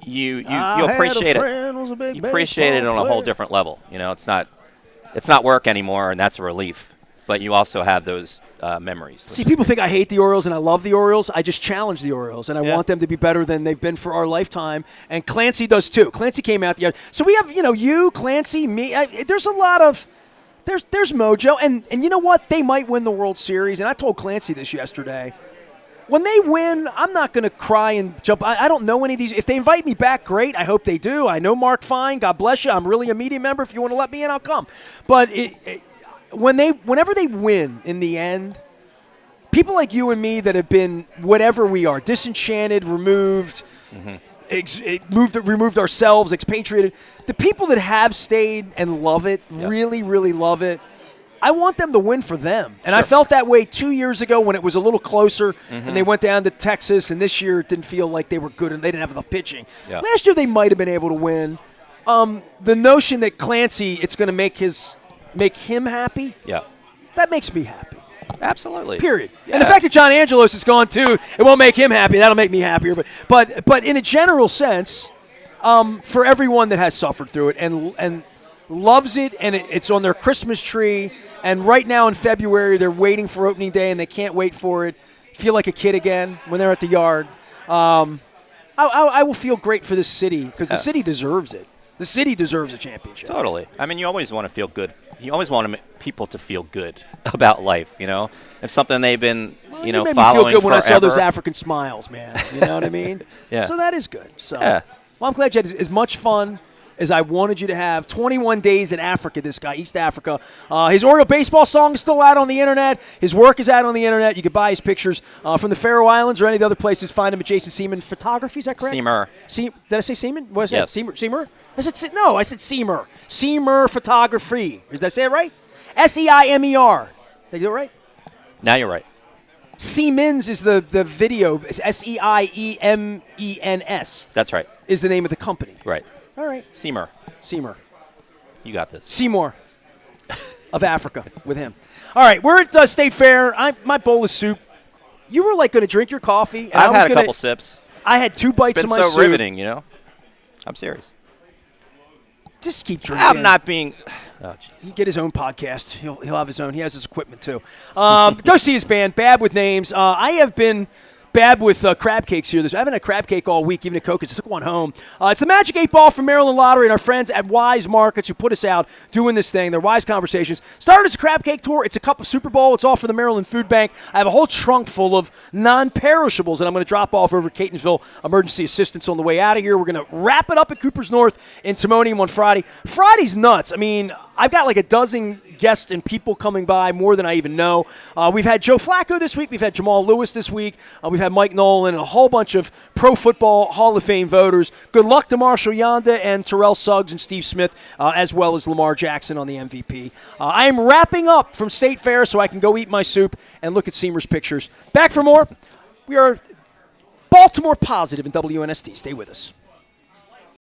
S2: you appreciate it. You appreciate it on a whole different level. It's not work anymore, and that's a relief. But you also have those memories.
S1: See, people think I hate the Orioles and I love the Orioles. I just challenge the Orioles, and I want them to be better than they've been for our lifetime. And Clancy does too. Clancy came out the other. So we have you, Clancy, me. There's a lot of. There's mojo, and you know what? They might win the World Series, and I told Clancy this yesterday. When they win, I'm not going to cry and jump. I don't know any of these. If they invite me back, great. I hope they do. I know Mark Fine. God bless you. I'm really a media member. If you want to let me in, I'll come. But whenever they win in the end, people like you and me that have been whatever we are, disenchanted, removed, removed ourselves, expatriated. The people that have stayed and love it, really, really love it, I want them to win for them. And I felt that way 2 years ago when it was a little closer and they went down to Texas, and this year it didn't feel like they were good and they didn't have enough pitching. Yeah. Last year they might have been able to win. The notion that Clancy, it's going to make him happy, that makes me happy.
S2: Absolutely.
S1: Period. Yeah. And the fact that John Angelos is gone too, it won't make him happy. That'll make me happier. But in a general sense, for everyone that has suffered through it and loves it, and it's on their Christmas tree, and right now in February they're waiting for opening day and they can't wait for it, feel like a kid again when they're at the yard. I will feel great for this city because the city deserves it. The city deserves a championship.
S2: Totally. I mean, you always want to feel good. You always want people to feel good about life, If something they've been,
S1: you made
S2: following
S1: me feel good when
S2: forever.
S1: I saw those African smiles, man. You know what I mean?
S2: Yeah.
S1: So that is good. So, well, I'm glad you had as much fun as I wanted you to have. 21 days in Africa, this guy, East Africa. His Oriole baseball song is still out on the internet. His work is out on the internet. You can buy his pictures from the Faroe Islands or any of the other places. Find him at Jason Siemer Photography. Is that correct?
S2: Siemer.
S1: Did I say Siemen? What is
S2: yes.
S1: that? Siemer? I said Siemer. Siemer Photography. Did I say it right? Seimer. Did I do it right?
S2: Now you're right.
S1: Siemens is the video. It's Seieemens
S2: That's right.
S1: is the name of the company.
S2: Right.
S1: All right.
S2: Siemer. You got this.
S1: Seymour of Africa with him. All right, we're at State Fair. My bowl of soup. You were like going to drink your coffee. And
S2: I've
S1: I was
S2: had a couple sips.
S1: I had 2 bites
S2: It's
S1: of
S2: been
S1: my
S2: so
S1: soup.
S2: riveting, you know? I'm serious.
S1: Just keep drinking.
S2: I'm not being. Oh, geez.
S1: He can get his own podcast. He'll have his own. He has his equipment too. Go see his band, Bad with Names. I have been bad with crab cakes here. I haven't had crab cake all week, even at Coca's. I took one home. It's the Magic 8 Ball from Maryland Lottery and our friends at Wise Markets who put us out doing this thing. They're Wise Conversations. Started as a crab cake tour. It's a cup of Super Bowl. It's all for the Maryland Food Bank. I have a whole trunk full of non-perishables that I'm going to drop off over at Catonsville Emergency Assistance on the way out of here. We're going to wrap it up at Cooper's North in Timonium on Friday. Friday's nuts. I mean, I've got like a dozen guests and people coming by, more than I even know. We've had Joe Flacco this week. We've had Jamal Lewis this week. We've had Mike Nolan and a whole bunch of Pro Football Hall of Fame voters. Good luck to Marshall Yonda and Terrell Suggs and Steve Smith, as well as Lamar Jackson on the MVP. I am wrapping up from State Fair so I can go eat my soup and look at Siemer's pictures. Back for more. We are Baltimore Positive in WNST. Stay with us.